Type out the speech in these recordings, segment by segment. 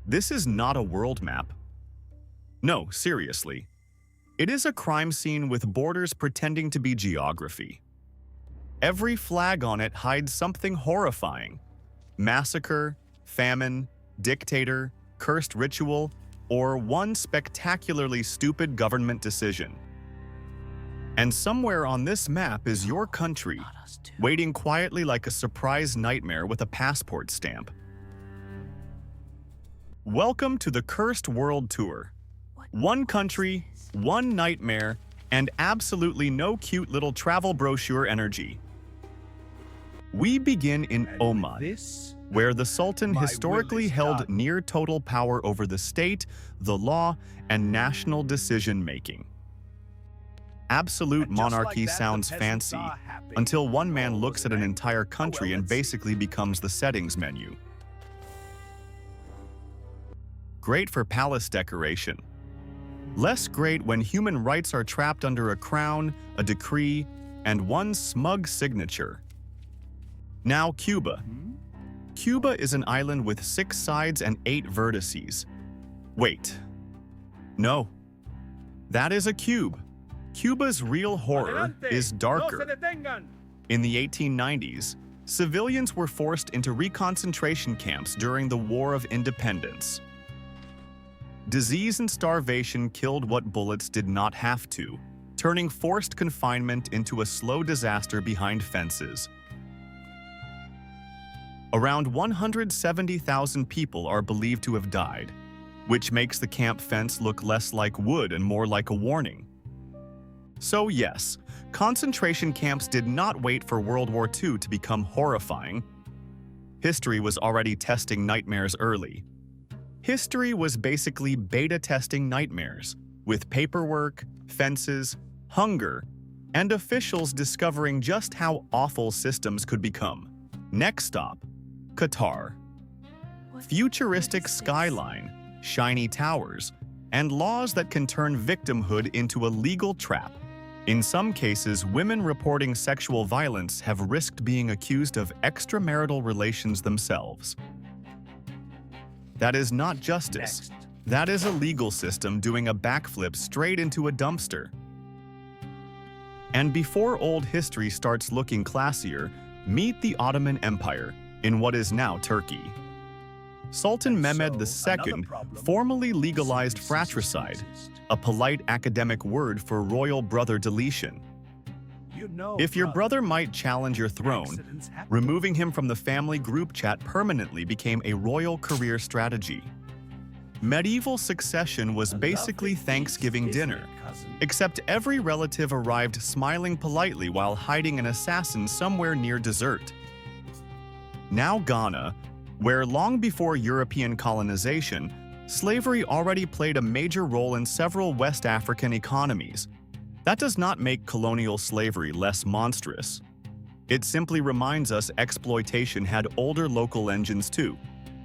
This is not a world map. No, seriously. It is a crime scene with borders pretending to be geography. Every flag on it hides something horrifying. Massacre, famine, dictator, cursed ritual, or one spectacularly stupid government decision. And somewhere on this map is your country, waiting quietly like a surprise nightmare with a passport stamp. Welcome to the Cursed World Tour. One country, one nightmare, and absolutely no cute little travel brochure energy. We begin in Oman, where the Sultan historically held near total power over the state, the law, and national decision-making. Absolute monarchy sounds fancy, until one man looks at an entire country and basically becomes the settings menu. Great for palace decoration. Less great when human rights are trapped under a crown, a decree, and one smug signature. Now Cuba. Cuba is an island with 6 sides and 8 vertices. Wait. No. That is a cube. Cuba's real horror is darker. In the 1890s, civilians were forced into reconcentration camps during the War of Independence. Disease and starvation killed what bullets did not have to, turning forced confinement into a slow disaster behind fences. Around 170,000 people are believed to have died, which makes the camp fence look less like wood and more like a warning. So yes, concentration camps did not wait for World War II to become horrifying. History was already testing nightmares early. History was basically beta testing nightmares, with paperwork, fences, hunger, and officials discovering just how awful systems could become. Next stop, Qatar. Futuristic skyline, shiny towers, and laws that can turn victimhood into a legal trap. In some cases, women reporting sexual violence have risked being accused of extramarital relations themselves. That is not justice. That is a legal system doing a backflip straight into a dumpster. And before old history starts looking classier, meet the Ottoman Empire in what is now Turkey. Sultan Mehmed II formally legalized fratricide, a polite academic word for royal brother deletion. If your brother might challenge your throne, removing him from the family group chat permanently became a royal career strategy. Medieval succession was basically Thanksgiving dinner, except every relative arrived smiling politely while hiding an assassin somewhere near dessert. Now Ghana, where long before European colonization, slavery already played a major role in several West African economies. That does not make colonial slavery less monstrous. It simply reminds us exploitation had older local engines too.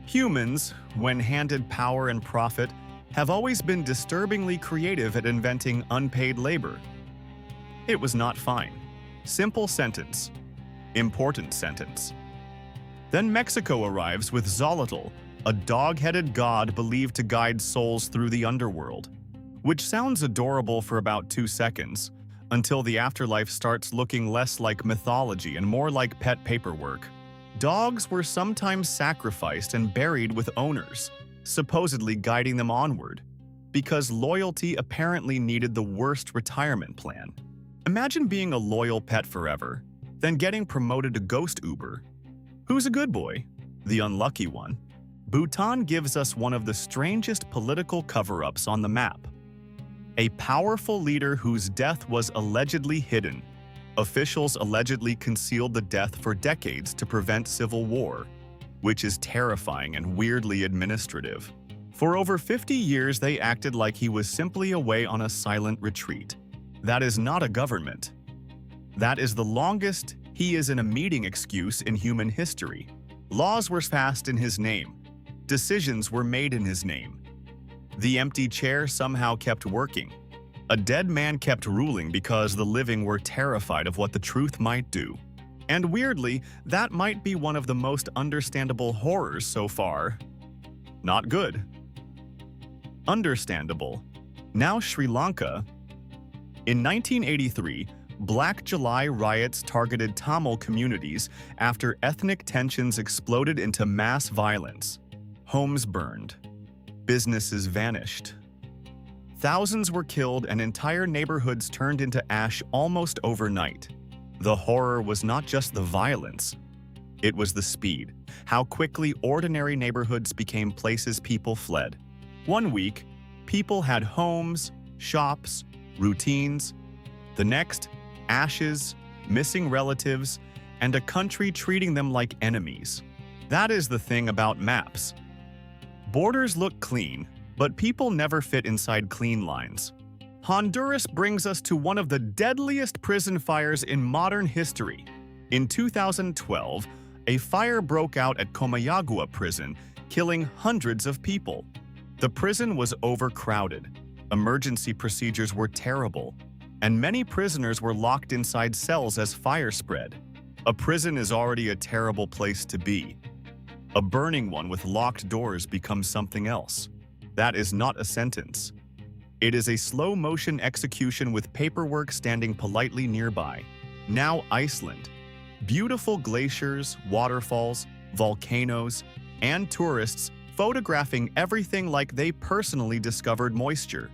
Humans, when handed power and profit, have always been disturbingly creative at inventing unpaid labor. It was not fine. Simple sentence. Important sentence. Then Mexico arrives with Xolotl, a dog-headed god believed to guide souls through the underworld, which sounds adorable for about 2 seconds, until the afterlife starts looking less like mythology and more like pet paperwork. Dogs were sometimes sacrificed and buried with owners, supposedly guiding them onward, because loyalty apparently needed the worst retirement plan. Imagine being a loyal pet forever, then getting promoted to ghost Uber. Who's a good boy? The unlucky one. Bhutan gives us one of the strangest political cover-ups on the map. A powerful leader whose death was allegedly hidden. Officials allegedly concealed the death for decades to prevent civil war, which is terrifying and weirdly administrative. For over 50 years, they acted like he was simply away on a silent retreat. That is not a government. That is the longest "he is in a meeting" excuse in human history. Laws were passed in his name. Decisions were made in his name. The empty chair somehow kept working. A dead man kept ruling because the living were terrified of what the truth might do. And weirdly, that might be one of the most understandable horrors so far. Not good. Understandable. Now Sri Lanka. In 1983, Black July riots targeted Tamil communities after ethnic tensions exploded into mass violence. Homes burned. Businesses vanished. Thousands were killed and entire neighborhoods turned into ash almost overnight. The horror was not just the violence. It was the speed, how quickly ordinary neighborhoods became places people fled. One week, people had homes, shops, routines. The next, ashes, missing relatives, and a country treating them like enemies. That is the thing about maps. Borders look clean, but people never fit inside clean lines. Honduras brings us to one of the deadliest prison fires in modern history. In 2012, a fire broke out at Comayagua prison, killing hundreds of people. The prison was overcrowded. Emergency procedures were terrible, and many prisoners were locked inside cells as fire spread. A prison is already a terrible place to be. A burning one with locked doors becomes something else. That is not a sentence. It is a slow-motion execution with paperwork standing politely nearby. Now Iceland. Beautiful glaciers, waterfalls, volcanoes, and tourists photographing everything like they personally discovered moisture.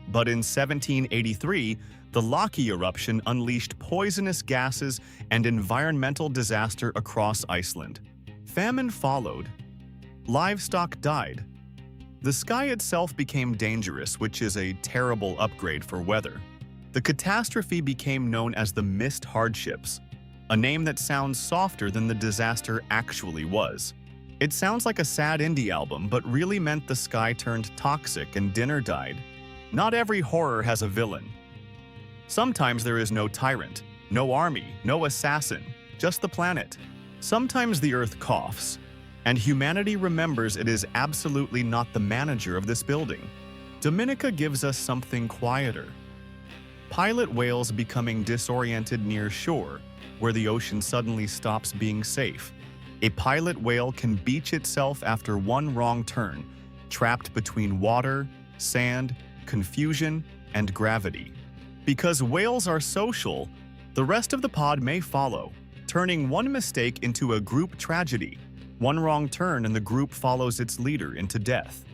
But in 1783, the Laki eruption unleashed poisonous gases and environmental disaster across Iceland. Famine followed. Livestock died. The sky itself became dangerous, which is a terrible upgrade for weather. The catastrophe became known as the mist hardships, a name that sounds softer than the disaster actually was. It sounds like a sad indie album, but really meant the sky turned toxic and dinner died. Not every horror has a villain. Sometimes there is no tyrant, no army, no assassin, just the planet. Sometimes the earth coughs, and humanity remembers it is absolutely not the manager of this building. Dominica gives us something quieter. Pilot whales becoming disoriented near shore, where the ocean suddenly stops being safe. A pilot whale can beach itself after one wrong turn, trapped between water, sand, confusion, and gravity. Because whales are social, the rest of the pod may follow, turning one mistake into a group tragedy. One wrong turn and the group follows its leader into death.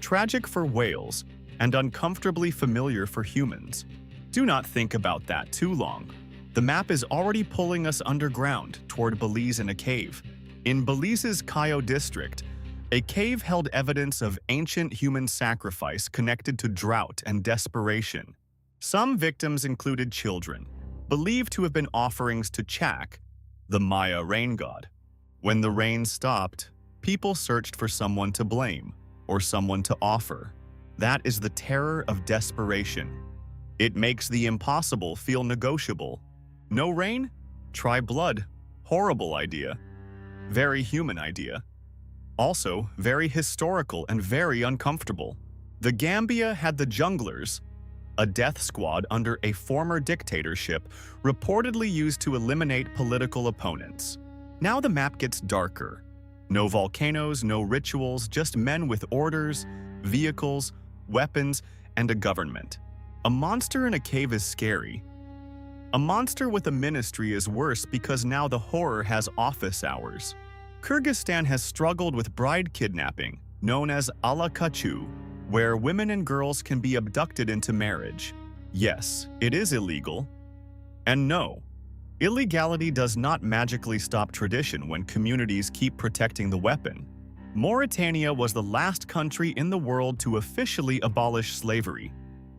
Tragic for whales and uncomfortably familiar for humans. Do not think about that too long. The map is already pulling us underground toward Belize in a cave. In Belize's Cayo district, a cave held evidence of ancient human sacrifice connected to drought and desperation. Some victims included children, believed to have been offerings to Chak, the Maya rain god. When the rain stopped, people searched for someone to blame or someone to offer. That is the terror of desperation. It makes the impossible feel negotiable. No rain? Try blood. Horrible idea. Very human idea. Also, very historical and very uncomfortable. The Gambia had the Junglers, a death squad under a former dictatorship reportedly used to eliminate political opponents. Now the map gets darker. No volcanoes, no rituals, just men with orders, vehicles, weapons, and a government. A monster in a cave is scary. A monster with a ministry is worse because now the horror has office hours. Kyrgyzstan has struggled with bride kidnapping, known as alakachu, where women and girls can be abducted into marriage. Yes, it is illegal. And no, illegality does not magically stop tradition when communities keep protecting the weapon. Mauritania was the last country in the world to officially abolish slavery,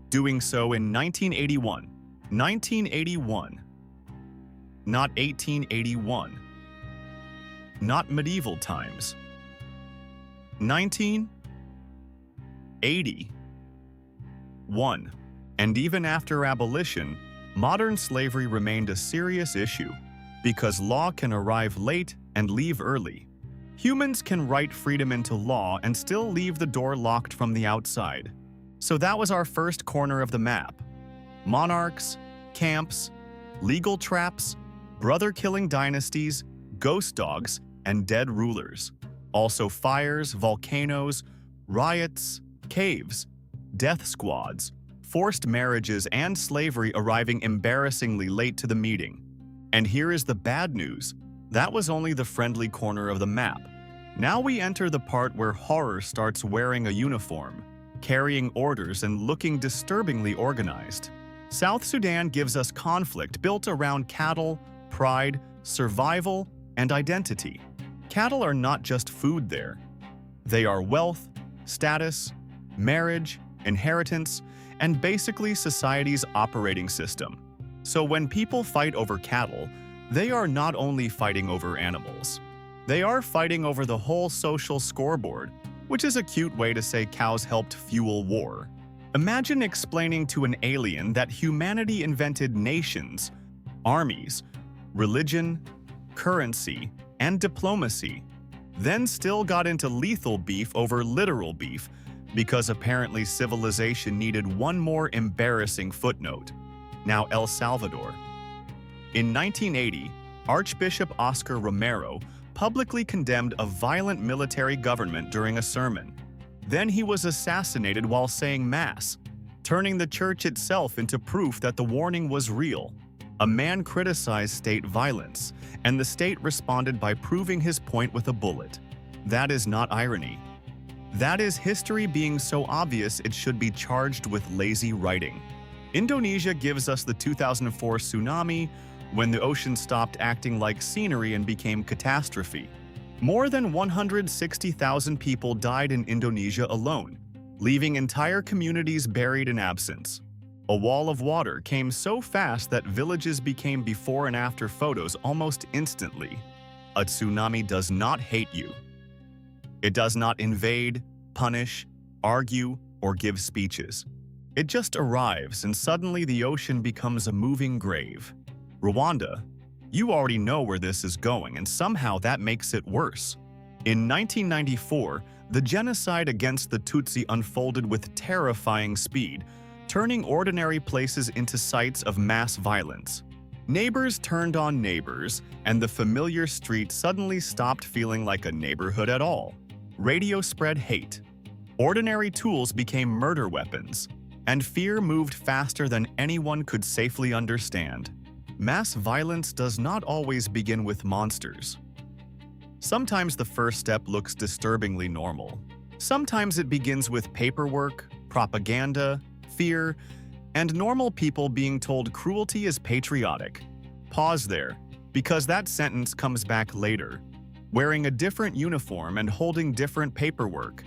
doing so in 1981. 1981. Not 1881. Not medieval times. 1981. And even after abolition, modern slavery remained a serious issue because law can arrive late and leave early. Humans can write freedom into law and still leave the door locked from the outside. So that was our first corner of the map. Monarchs, camps, legal traps, brother-killing dynasties, ghost dogs, and dead rulers. Also fires, volcanoes, riots, caves, death squads, forced marriages, and slavery arriving embarrassingly late to the meeting. And here is the bad news. That was only the friendly corner of the map. Now we enter the part where horror starts wearing a uniform, carrying orders, and looking disturbingly organized. South Sudan gives us conflict built around cattle, pride, survival, and identity. Cattle are not just food there. They are wealth, status, marriage, inheritance, and basically society's operating system. So when people fight over cattle, they are not only fighting over animals. They are fighting over the whole social scoreboard, which is a cute way to say cows helped fuel war. Imagine explaining to an alien that humanity invented nations, armies, religion, currency, and diplomacy, then still got into lethal beef over literal beef because apparently civilization needed one more embarrassing footnote. Now El Salvador. In 1980, Archbishop Oscar Romero publicly condemned a violent military government during a sermon. Then he was assassinated while saying Mass, turning the church itself into proof that the warning was real. A man criticized state violence, and the state responded by proving his point with a bullet. That is not irony. That is history being so obvious it should be charged with lazy writing. Indonesia gives us the 2004 tsunami, when the ocean stopped acting like scenery and became catastrophe. More than 160,000 people died in Indonesia alone, leaving entire communities buried in absence. A wall of water came so fast that villages became before and after photos almost instantly. A tsunami does not hate you. It does not invade, punish, argue, or give speeches. It just arrives, and suddenly the ocean becomes a moving grave. Rwanda, you already know where this is going, and somehow that makes it worse. In 1994, the genocide against the Tutsi unfolded with terrifying speed, turning ordinary places into sites of mass violence. Neighbors turned on neighbors, and the familiar street suddenly stopped feeling like a neighborhood at all. Radio spread hate. Ordinary tools became murder weapons, and fear moved faster than anyone could safely understand. Mass violence does not always begin with monsters. Sometimes the first step looks disturbingly normal. Sometimes it begins with paperwork, propaganda, fear, and normal people being told cruelty is patriotic. Pause there, because that sentence comes back later, wearing a different uniform and holding different paperwork.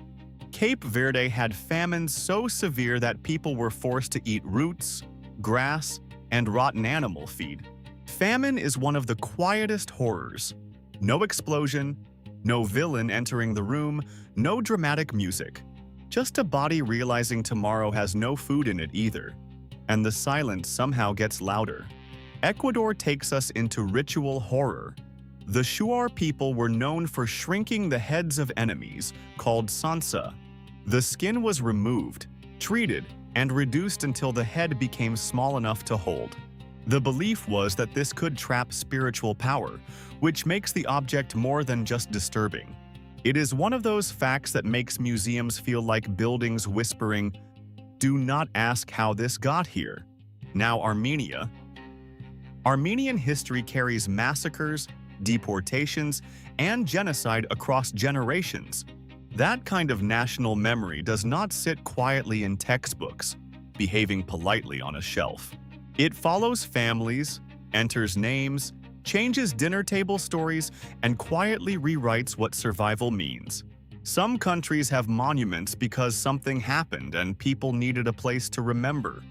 Cape Verde had famines so severe that people were forced to eat roots, grass, and rotten animal feed. Famine is one of the quietest horrors. No explosion, no villain entering the room, no dramatic music. Just a body realizing tomorrow has no food in it either. And the silence somehow gets louder. Ecuador takes us into ritual horror. The Shuar people were known for shrinking the heads of enemies, called sansa. The skin was removed, treated, and reduced until the head became small enough to hold. The belief was that this could trap spiritual power, which makes the object more than just disturbing. It is one of those facts that makes museums feel like buildings whispering, "Do not ask how this got here." Now Armenia. Armenian history carries massacres, deportations, and genocide across generations. That kind of national memory does not sit quietly in textbooks, behaving politely on a shelf. It follows families, enters names, changes dinner table stories, and quietly rewrites what survival means. Some countries have monuments because something happened and people needed a place to remember.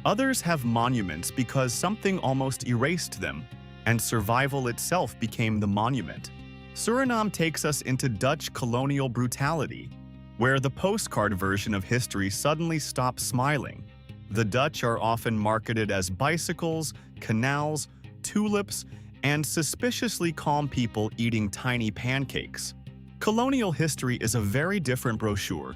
Others have monuments because something almost erased them, and survival itself became the monument. Suriname takes us into Dutch colonial brutality, where the postcard version of history suddenly stops smiling. The Dutch are often marketed as bicycles, canals, tulips, and suspiciously calm people eating tiny pancakes. Colonial history is a very different brochure,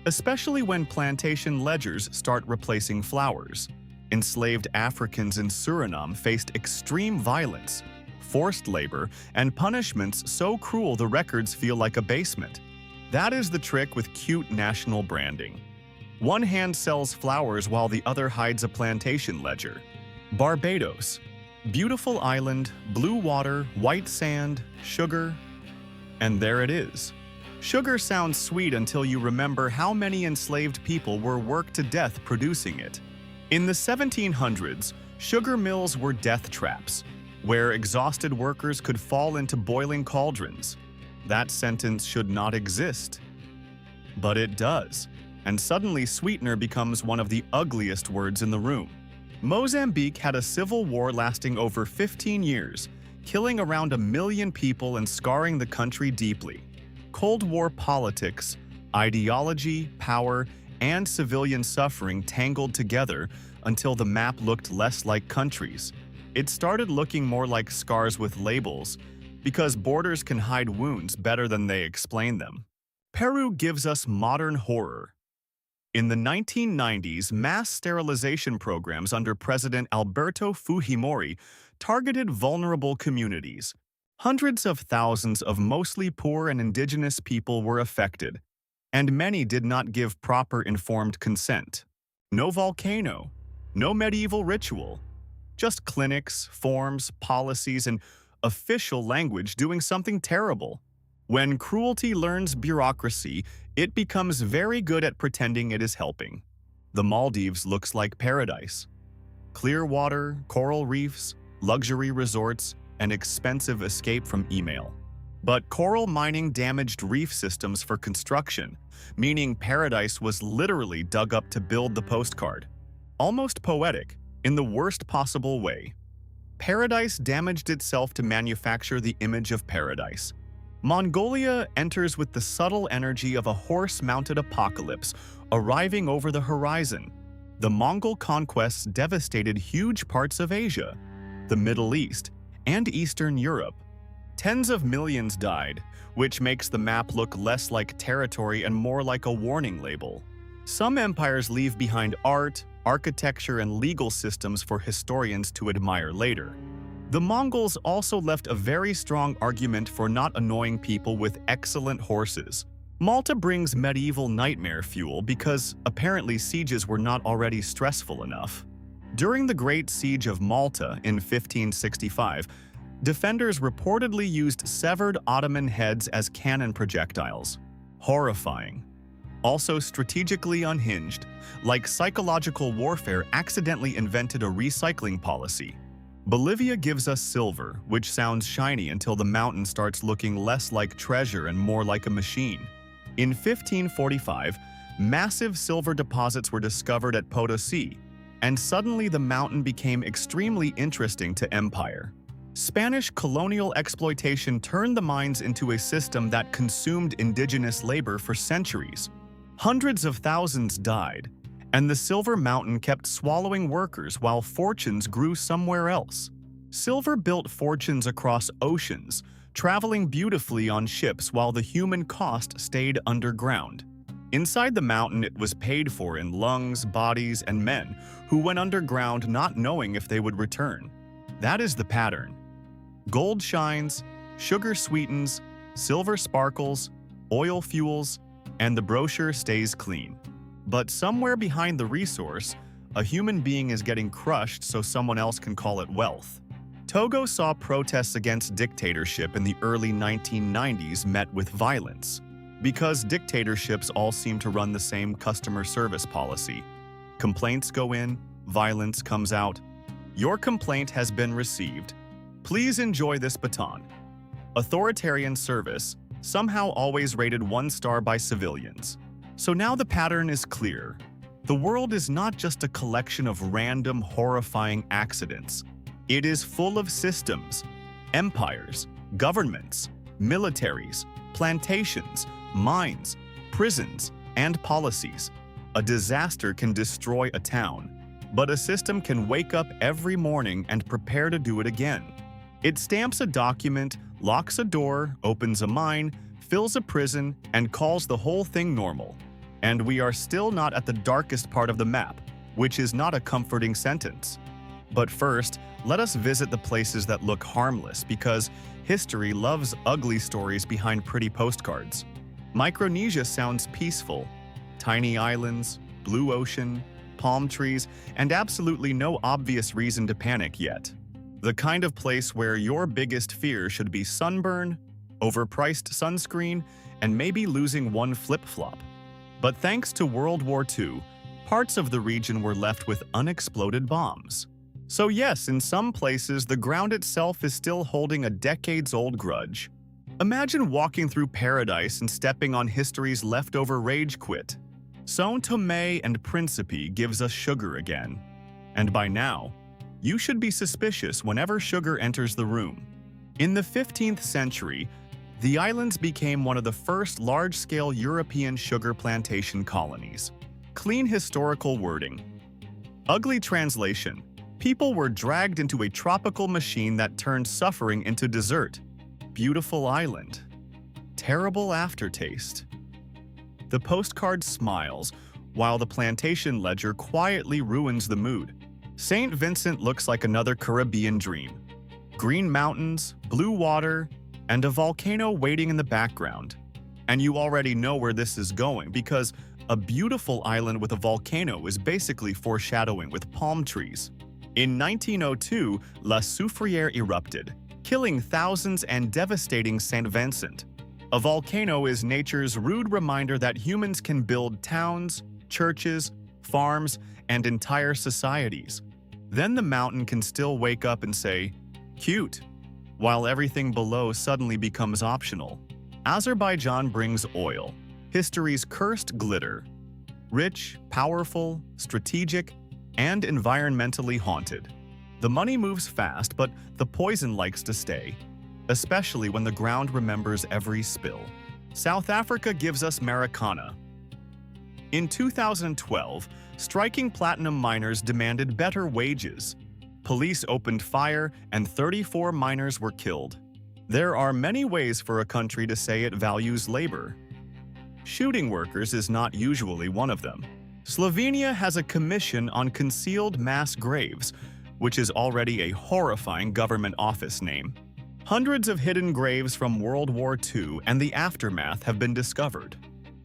especially when plantation ledgers start replacing flowers. Enslaved Africans in Suriname faced extreme violence, forced labor, and punishments so cruel the records feel like a basement. That is the trick with cute national branding. One hand sells flowers while the other hides a plantation ledger. Barbados. Beautiful island, blue water, white sand, sugar, and there it is. Sugar sounds sweet until you remember how many enslaved people were worked to death producing it. In the 1700s, sugar mills were death traps, where exhausted workers could fall into boiling cauldrons. That sentence should not exist. But it does, and suddenly sweetener becomes one of the ugliest words in the room. Mozambique had a civil war lasting over 15 years, killing around 1 million people and scarring the country deeply. Cold War politics, ideology, power, and civilian suffering tangled together until the map looked less like countries. It started looking more like scars with labels, because borders can hide wounds better than they explain them. Peru gives us modern horror. In the 1990s, mass sterilization programs under President Alberto Fujimori targeted vulnerable communities. Hundreds of thousands of mostly poor and indigenous people were affected, and many did not give proper informed consent. No volcano, no medieval ritual, just clinics, forms, policies, and official language doing something terrible. When cruelty learns bureaucracy, it becomes very good at pretending it is helping. The Maldives looks like paradise. Clear water, coral reefs, luxury resorts, and expensive escape from email. But coral mining damaged reef systems for construction, meaning paradise was literally dug up to build the postcard. Almost poetic, in the worst possible way. Paradise damaged itself to manufacture the image of paradise. Mongolia enters with the subtle energy of a horse-mounted apocalypse arriving over the horizon. The Mongol conquests devastated huge parts of Asia, the Middle East, and Eastern Europe. Tens of millions died, which makes the map look less like territory and more like a warning label. Some empires leave behind art, architecture, and legal systems for historians to admire later. The Mongols also left a very strong argument for not annoying people with excellent horses. Malta brings medieval nightmare fuel because apparently sieges were not already stressful enough. During the Great Siege of Malta in 1565, defenders reportedly used severed Ottoman heads as cannon projectiles. Horrifying. Also strategically unhinged, like psychological warfare accidentally invented a recycling policy. Bolivia gives us silver, which sounds shiny until the mountain starts looking less like treasure and more like a machine. In 1545, massive silver deposits were discovered at Potosi, and suddenly the mountain became extremely interesting to empire. Spanish colonial exploitation turned the mines into a system that consumed indigenous labor for centuries. Hundreds of thousands died, and the Silver Mountain kept swallowing workers while fortunes grew somewhere else. Silver built fortunes across oceans, traveling beautifully on ships while the human cost stayed underground. Inside the mountain, it was paid for in lungs, bodies, and men who went underground not knowing if they would return. That is the pattern. Gold shines, sugar sweetens, silver sparkles, oil fuels, and the brochure stays clean. But somewhere behind the resource, a human being is getting crushed so someone else can call it wealth. Togo saw protests against dictatorship in the early 1990s met with violence, because dictatorships all seem to run the same customer service policy. Complaints go in, violence comes out. Your complaint has been received. Please enjoy this baton. Authoritarian service, somehow always rated 1 star by civilians. So now the pattern is clear. The world is not just a collection of random, horrifying accidents. It is full of systems, empires, governments, militaries, plantations, mines, prisons, and policies. A disaster can destroy a town, but a system can wake up every morning and prepare to do it again. It stamps a document, locks a door, opens a mine, fills a prison, and calls the whole thing normal. And we are still not at the darkest part of the map, which is not a comforting sentence. But first, let us visit the places that look harmless because history loves ugly stories behind pretty postcards. Micronesia sounds peaceful. Tiny islands, blue ocean, palm trees, and absolutely no obvious reason to panic yet. The kind of place where your biggest fear should be sunburn, overpriced sunscreen, and maybe losing one flip-flop. But thanks to World War II, parts of the region were left with unexploded bombs. So yes, in some places, the ground itself is still holding a decades-old grudge. Imagine walking through paradise and stepping on history's leftover rage quit. São Tomé and Príncipe gives us sugar again. And by now, you should be suspicious whenever sugar enters the room. In the 15th century, the islands became one of the first large-scale European sugar plantation colonies. Clean historical wording. Ugly translation. People were dragged into a tropical machine that turned suffering into dessert. Beautiful island. Terrible aftertaste. The postcard smiles, while the plantation ledger quietly ruins the mood. St. Vincent looks like another Caribbean dream. Green mountains, blue water, and a volcano waiting in the background. And you already know where this is going because a beautiful island with a volcano is basically foreshadowing with palm trees. In 1902, La Soufrière erupted, killing thousands and devastating St. Vincent. A volcano is nature's rude reminder that humans can build towns, churches, farms, and entire societies. Then the mountain can still wake up and say, "Cute," while everything below suddenly becomes optional. Azerbaijan brings oil, history's cursed glitter. Rich, powerful, strategic, and environmentally haunted. The money moves fast, but the poison likes to stay, especially when the ground remembers every spill. South Africa gives us Marikana. In 2012, striking platinum miners demanded better wages. Police opened fire and 34 miners were killed. There are many ways for a country to say it values labor. Shooting workers is not usually one of them. Slovenia has a commission on concealed mass graves, which is already a horrifying government office name. Hundreds of hidden graves from World War II and the aftermath have been discovered.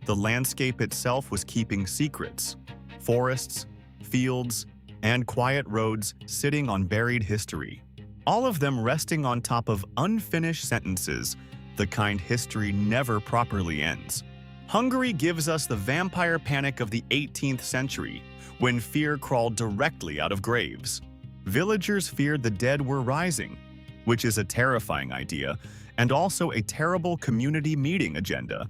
The landscape itself was keeping secrets. Forests, fields, and quiet roads sitting on buried history. All of them resting on top of unfinished sentences, the kind history never properly ends. Hungary gives us the vampire panic of the 18th century, when fear crawled directly out of graves. Villagers feared the dead were rising, which is a terrifying idea, and also a terrible community meeting agenda.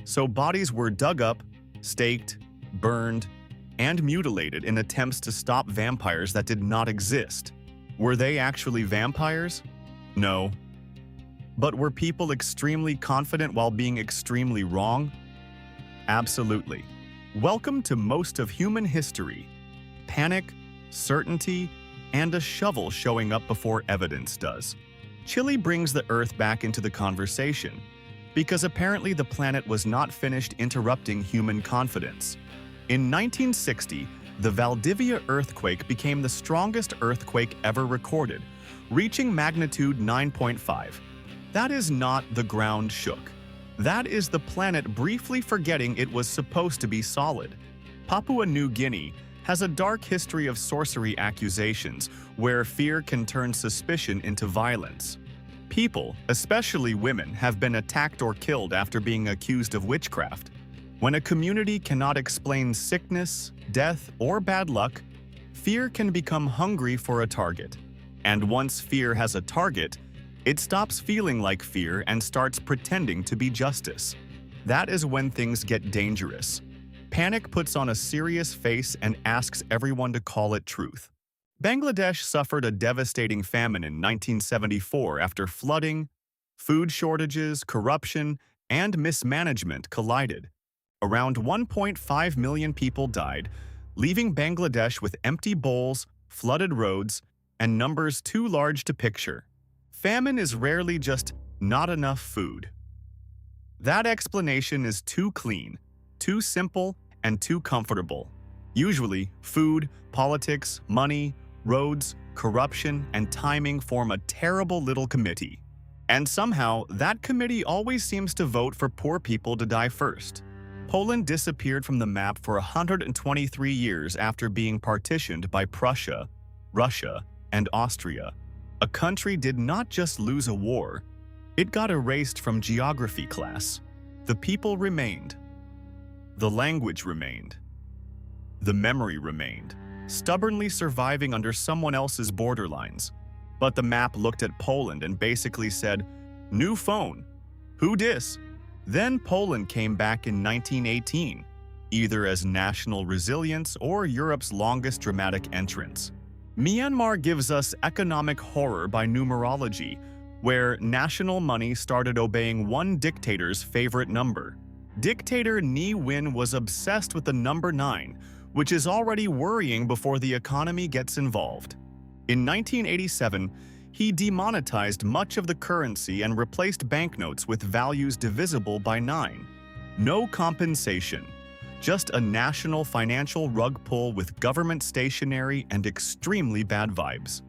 So bodies were dug up, staked, burned, and mutilated in attempts to stop vampires that did not exist. Were they actually vampires? No. But were people extremely confident while being extremely wrong? Absolutely. Welcome to most of human history. Panic, certainty, and a shovel showing up before evidence does. Chile brings the Earth back into the conversation, because apparently the planet was not finished interrupting human confidence. In 1960, the Valdivia earthquake became the strongest earthquake ever recorded, reaching magnitude 9.5. That is not the ground shook. That is the planet briefly forgetting it was supposed to be solid. Papua New Guinea has a dark history of sorcery accusations where fear can turn suspicion into violence. People, especially women, have been attacked or killed after being accused of witchcraft. When a community cannot explain sickness, death, or bad luck, fear can become hungry for a target. And once fear has a target, it stops feeling like fear and starts pretending to be justice. That is when things get dangerous. Panic puts on a serious face and asks everyone to call it truth. Bangladesh suffered a devastating famine in 1974 after flooding, food shortages, corruption, and mismanagement collided. Around 1.5 million people died, leaving Bangladesh with empty bowls, flooded roads, and numbers too large to picture. Famine is rarely just not enough food. That explanation is too clean, too simple, and too comfortable. Usually, food, politics, money, roads, corruption, and timing form a terrible little committee. And somehow, that committee always seems to vote for poor people to die first. Poland disappeared from the map for 123 years after being partitioned by Prussia, Russia, and Austria. A country did not just lose a war, it got erased from geography class. The people remained. The language remained. The memory remained, stubbornly surviving under someone else's borderlines. But the map looked at Poland and basically said, "New phone. Who dis?" Then Poland came back in 1918, either as national resilience or Europe's longest dramatic entrance. Myanmar gives us economic horror by numerology, where national money started obeying one dictator's favorite number. Dictator Ne Win was obsessed with the number 9, which is already worrying before the economy gets involved. In 1987, he demonetized much of the currency and replaced banknotes with values divisible by 9. No compensation, just a national financial rug pull with government stationery and extremely bad vibes.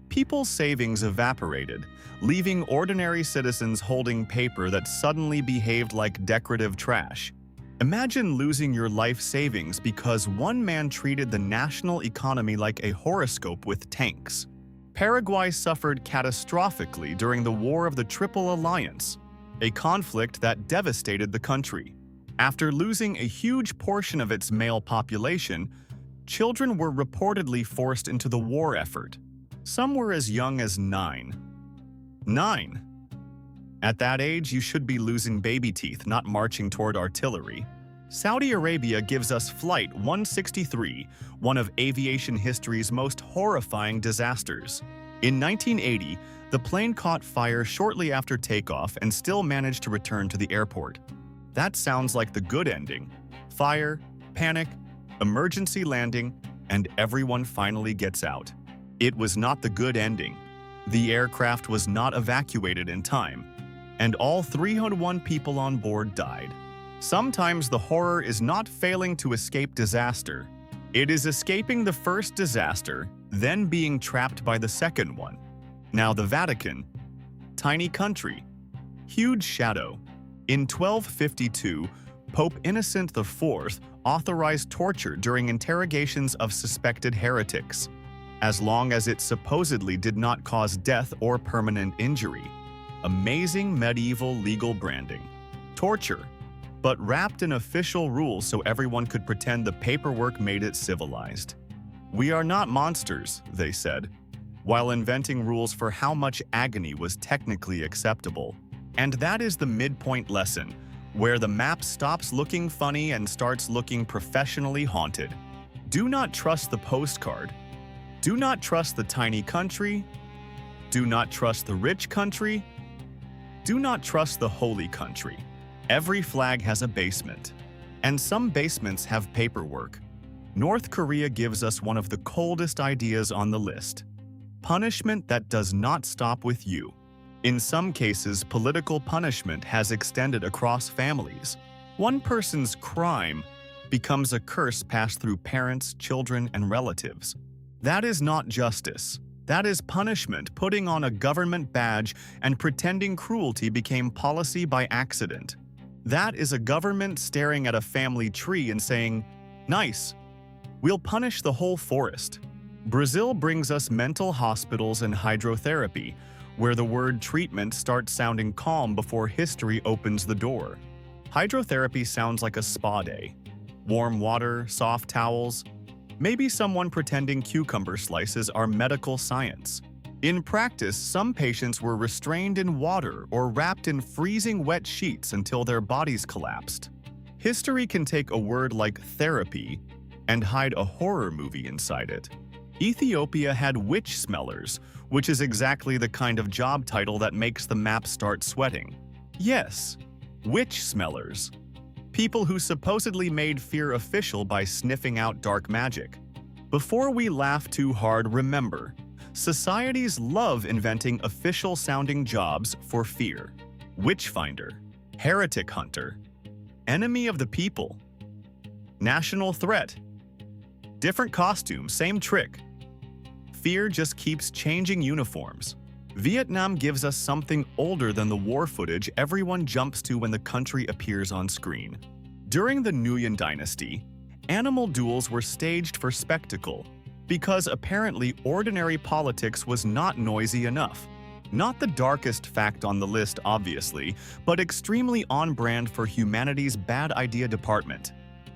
People's savings evaporated, leaving ordinary citizens holding paper that suddenly behaved like decorative trash. Imagine losing your life savings because one man treated the national economy like a horoscope with tanks. Paraguay suffered catastrophically during the War of the Triple Alliance, a conflict that devastated the country. After losing a huge portion of its male population, children were reportedly forced into the war effort. Some were as young as 9. 9. At that age, you should be losing baby teeth, not marching toward artillery. Saudi Arabia gives us Flight 163, one of aviation history's most horrifying disasters. In 1980, the plane caught fire shortly after takeoff and still managed to return to the airport. That sounds like the good ending. Fire, panic, emergency landing, and everyone finally gets out. It was not the good ending. The aircraft was not evacuated in time, and all 301 people on board died. Sometimes the horror is not failing to escape disaster. It is escaping the first disaster, then being trapped by the second one. Now the Vatican, tiny country, huge shadow. In 1252, Pope Innocent IV authorized torture during interrogations of suspected heretics, as long as it supposedly did not cause death or permanent injury. Amazing medieval legal branding. Torture, but wrapped in official rules so everyone could pretend the paperwork made it civilized. "We are not monsters," they said, while inventing rules for how much agony was technically acceptable. And that is the midpoint lesson, where the map stops looking funny and starts looking professionally haunted. Do not trust the postcard. Do not trust the tiny country. Do not trust the rich country. Do not trust the holy country. Every flag has a basement, and some basements have paperwork. North Korea gives us one of the coldest ideas on the list: punishment that does not stop with you. In some cases, political punishment has extended across families. One person's crime becomes a curse passed through parents, children, and relatives. That is not justice. That is punishment, putting on a government badge and pretending cruelty became policy by accident. That is a government staring at a family tree and saying, "Nice, we'll punish the whole forest." Brazil brings us mental hospitals and hydrotherapy, where the word treatment starts sounding calm before history opens the door. Hydrotherapy sounds like a spa day. Warm water, soft towels, maybe someone pretending cucumber slices are medical science. In practice, some patients were restrained in water or wrapped in freezing wet sheets until their bodies collapsed. History can take a word like therapy and hide a horror movie inside it. Ethiopia had witch smellers, which is exactly the kind of job title that makes the map start sweating. Yes, witch smellers. People who supposedly made fear official by sniffing out dark magic. Before we laugh too hard, remember, societies love inventing official-sounding jobs for fear. Witchfinder, heretic hunter, enemy of the people, national threat. Different costume, same trick. fear just keeps changing uniforms. Vietnam gives us something older than the war footage everyone jumps to when the country appears on screen. During the Nguyen dynasty, animal duels were staged for spectacle because apparently ordinary politics was not noisy enough. Not the darkest fact on the list, obviously, but extremely on-brand for humanity's bad idea department.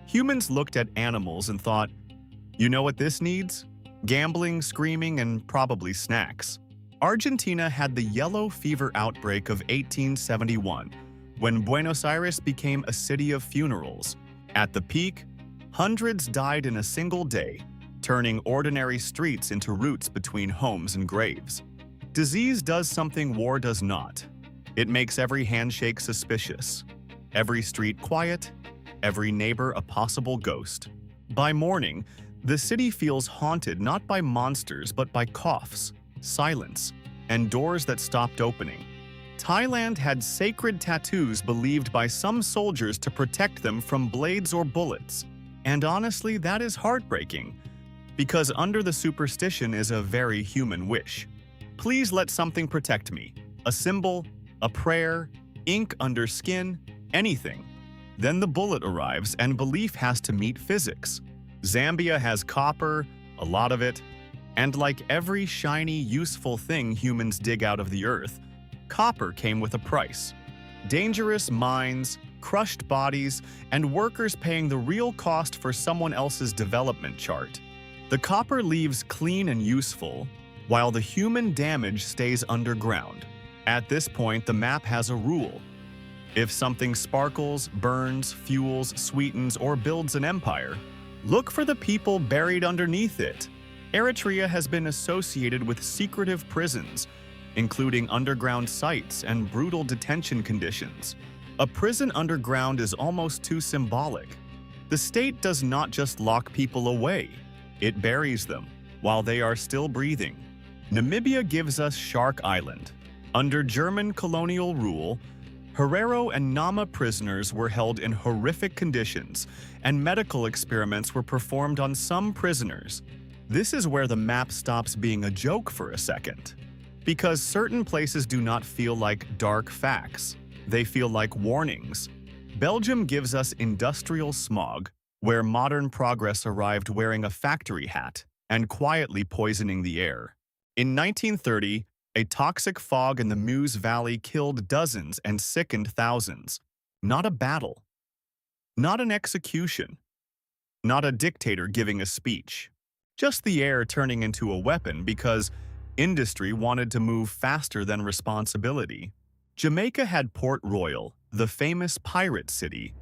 Humans looked at animals and thought, you know what this needs? Gambling, screaming, and probably snacks. Argentina had the yellow fever outbreak of 1871, when Buenos Aires became a city of funerals. At the peak, hundreds died in a single day, turning ordinary streets into routes between homes and graves. Disease does something war does not. It makes every handshake suspicious, every street quiet, every neighbor a possible ghost. By morning, the city feels haunted not by monsters but by coughs, silence, and doors that stopped opening. Thailand had sacred tattoos believed by some soldiers to protect them from blades or bullets. And honestly, that is heartbreaking, because under the superstition is a very human wish. Please let something protect me. A symbol, a prayer, ink under skin, anything. Then the bullet arrives and belief has to meet physics. Zambia has copper, a lot of it, and like every shiny, useful thing humans dig out of the earth, copper came with a price. Dangerous mines, crushed bodies, and workers paying the real cost for someone else's development chart. The copper leaves clean and useful, while the human damage stays underground. At this point, the map has a rule. If something sparkles, burns, fuels, sweetens, or builds an empire, look for the people buried underneath it. Eritrea has been associated with secretive prisons, including underground sites and brutal detention conditions. A prison underground is almost too symbolic. The state does not just lock people away, it buries them while they are still breathing. Namibia gives us Shark Island. Under German colonial rule, Herero and Nama prisoners were held in horrific conditions, and medical experiments were performed on some prisoners. This is where the map stops being a joke for a second. Because certain places do not feel like dark facts. They feel like warnings. Belgium gives us industrial smog, where modern progress arrived wearing a factory hat and quietly poisoning the air. In 1930, a toxic fog in the Meuse Valley killed dozens and sickened thousands. Not a battle. Not an execution. Not a dictator giving a speech. Just the air turning into a weapon because industry wanted to move faster than responsibility. Jamaica had Port Royal, the famous pirate city,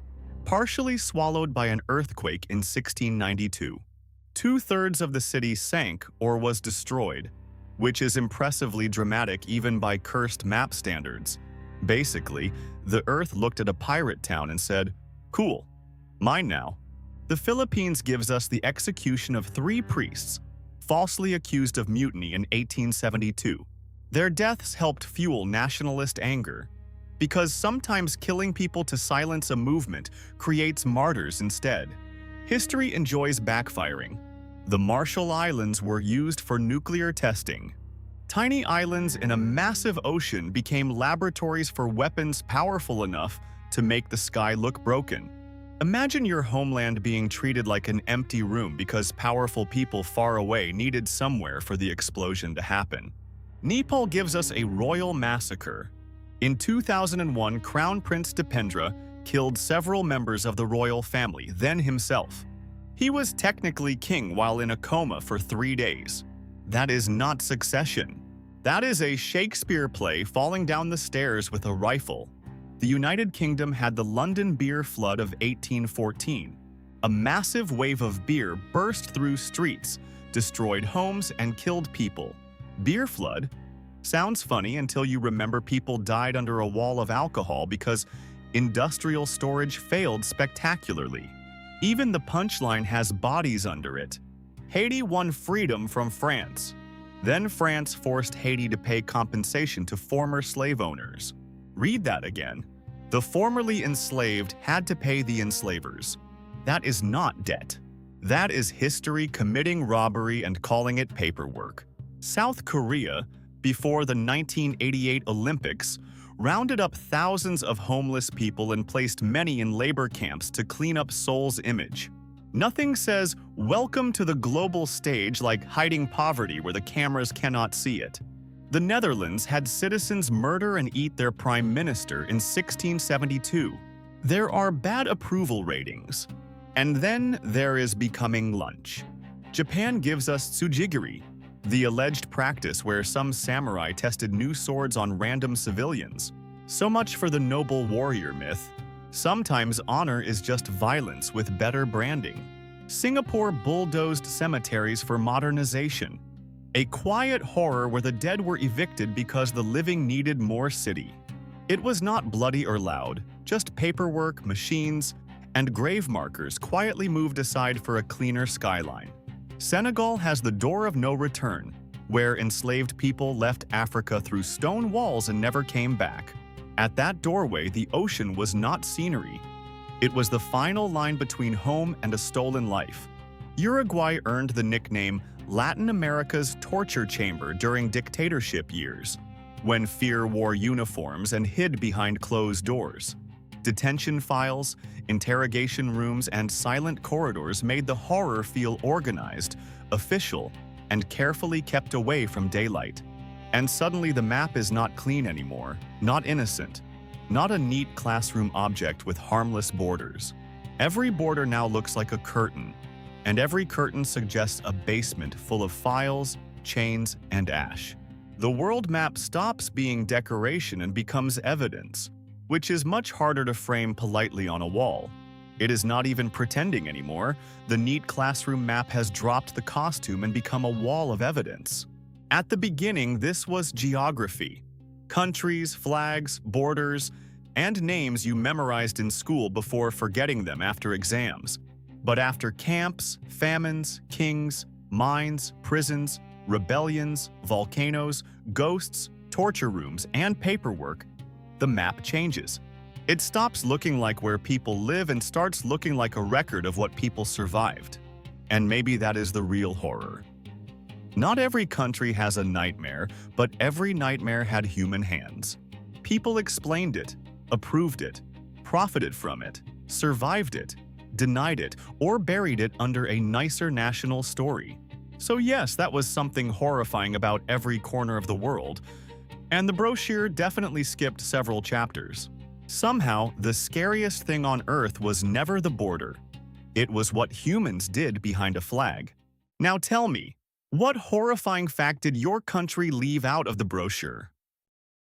partially swallowed by an earthquake in 1692. Two-thirds of the city sank or was destroyed, which is impressively dramatic even by cursed map standards. Basically, the Earth looked at a pirate town and said, "Cool, mine now." The Philippines gives us the execution of 3 priests, falsely accused of mutiny in 1872. Their deaths helped fuel nationalist anger, because sometimes killing people to silence a movement creates martyrs instead. History enjoys backfiring. The Marshall Islands were used for nuclear testing. Tiny islands in a massive ocean became laboratories for weapons powerful enough to make the sky look broken. Imagine your homeland being treated like an empty room because powerful people far away needed somewhere for the explosion to happen. Nepal gives us a royal massacre. In 2001, Crown Prince Dipendra killed several members of the royal family, then himself. He was technically king while in a coma for 3 days. That is not succession. That is a Shakespeare play falling down the stairs with a rifle. The United Kingdom had the London beer flood of 1814. A massive wave of beer burst through streets, destroyed homes, and killed people. Beer flood? Sounds funny until you remember people died under a wall of alcohol because industrial storage failed spectacularly. Even the punchline has bodies under it. Haiti won freedom from France. Then France forced Haiti to pay compensation to former slave owners. Read that again. The formerly enslaved had to pay the enslavers. That is not debt. That is history committing robbery and calling it paperwork. South Korea, before the 1988 Olympics, rounded up thousands of homeless people and placed many in labor camps to clean up Seoul's image. Nothing says, "Welcome to the global stage," like hiding poverty where the cameras cannot see it. The Netherlands had citizens murder and eat their prime minister in 1672. There are bad approval ratings. And then there is becoming lunch. Japan gives us tsujigiri, the alleged practice where some samurai tested new swords on random civilians. So much for the noble warrior myth. Sometimes honor is just violence with better branding. Singapore bulldozed cemeteries for modernization. A quiet horror where the dead were evicted because the living needed more city. It was not bloody or loud, just paperwork, machines, and grave markers quietly moved aside for a cleaner skyline. Senegal has the door of no return, where enslaved people left Africa through stone walls and never came back. At that doorway, the ocean was not scenery. It was the final line between home and a stolen life. Uruguay earned the nickname Latin America's torture chamber during dictatorship years, when fear wore uniforms and hid behind closed doors. Detention files, interrogation rooms, and silent corridors made the horror feel organized, official, and carefully kept away from daylight. And suddenly the map is not clean anymore, not innocent, not a neat classroom object with harmless borders. Every border now looks like a curtain, and every curtain suggests a basement full of files, chains, and ash. The world map stops being decoration and becomes evidence, which is much harder to frame politely on a wall. It is not even pretending anymore. The neat classroom map has dropped the costume and become a wall of evidence. At the beginning, this was geography. Countries, flags, borders, and names you memorized in school before forgetting them after exams. But after camps, famines, kings, mines, prisons, rebellions, volcanoes, ghosts, torture rooms, and paperwork, the map changes. It stops looking like where people live and starts looking like a record of what people survived. And maybe that is the real horror. Not every country has a nightmare, but every nightmare had human hands. People explained it, approved it, profited from it, survived it, denied it, or buried it under a nicer national story. So yes, that was something horrifying about every corner of the world, and the brochure definitely skipped several chapters. Somehow, the scariest thing on Earth was never the border. It was what humans did behind a flag. Now tell me, what horrifying fact did your country leave out of the brochure?